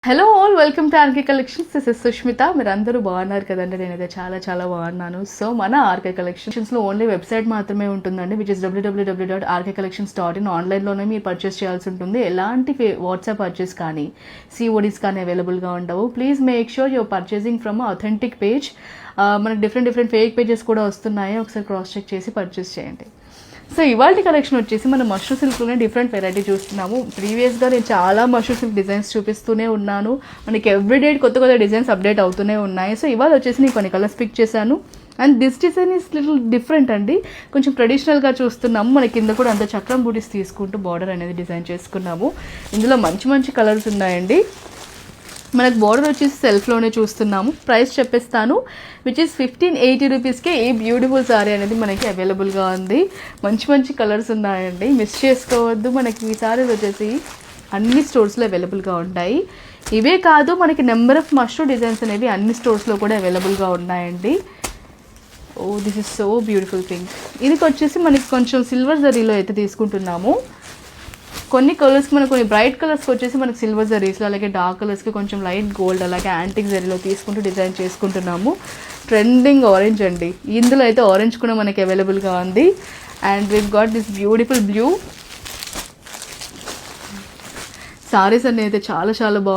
Hello all, welcome to RK collections. This is Sushmita. మీరు అందరూ బాగున్నారు కదండి? నేనైతే చాలా బాగున్నాను. సో మన ఆర్కే కలెక్షన్స్లో ఓన్లీ వెబ్సైట్ మాత్రమే ఉంటుందండి, విచ్ ఇస్ www.rkcollections.in. ఆన్లైన్లోనే మీరు పర్చేస్ చేయాల్సి ఉంటుంది. ఎలాంటి వాట్సాప్ పర్చేస్ కానీ సిఓడీస్ కానీ అవైలబుల్గా ఉండవు. Please make sure your purchasing from authentic page. మనకు డిఫరెంట్ ఫేక్ పేజెస్ కూడా వస్తున్నాయి, ఒకసారి క్రాస్ చెక్ చేసి పర్చేస్ చేయండి. సో ఇవాళ కలెక్షన్ వచ్చేసి మనం మష్రూ సిల్క్లోనే డిఫరెంట్ వెరైటీ చూస్తున్నాము. ప్రీవియస్గా నేను చాలా మష్రూ సిల్క్ డిజైన్స్ చూపిస్తూనే ఉన్నాను. మనకి ఎవ్రీడే కొత్త డిజైన్స్ అప్డేట్ అవుతూనే ఉన్నాయి. సో ఇవాళ వచ్చేసి నేను కొన్ని కలర్స్ పిక్ చేశాను. And this design is little different అండి, కొంచెం ట్రెడిషనల్గా చూస్తున్నాము. మన కింద కూడా అంత చక్రం బూటీస్ తీసుకుంటూ బార్డర్ అనేది డిజైన్ చేసుకున్నాము. ఇందులో మంచి కలర్స్ ఉన్నాయండి. మనకు బార్డర్ వచ్చేసి సెల్ఫ్లోనే చూస్తున్నాము. ప్రైస్ చెప్పేస్తాను, విచ్ ఈస్ 1580 రూపీస్కే ఈ బ్యూటిఫుల్ సారీ అనేది మనకి అవైలబుల్గా ఉంది. మంచి కలర్స్ ఉన్నాయండి, మిస్ చేసుకోవద్దు. మనకి ఈ సారీస్ వచ్చేసి అన్ని స్టోర్స్లో అవైలబుల్గా ఉంటాయి. ఇవే కాదు, మనకి నెంబర్ ఆఫ్ మష్రూ డిజైన్స్ అనేవి అన్ని స్టోర్స్లో కూడా అవైలబుల్గా ఉన్నాయండి. Oh this is so beautiful thing. ఇది వచ్చేసి మనకి కొంచెం సిల్వర్ జరీలో అయితే తీసుకుంటున్నాము. కొన్ని కలర్స్కి మనకు కొన్ని బ్రైట్ కలర్స్కి వచ్చేసి మనకి సిల్వర్ జరీస్లో, అలాగే డార్క్ కలర్స్కి కొంచెం లైట్ గోల్డ్, అలాగే యాంటిక్ జరీలో తీసుకుంటూ డిజైన్ చేసుకుంటున్నాము. ట్రెండింగ్ ఆరెంజ్ అండి, ఇందులో అయితే ఆరెంజ్ కూడా మనకి అవైలబుల్గా ఉంది. And weave got this beautiful blue. Saris అన్నీ అయితే చాలా బాగుంది.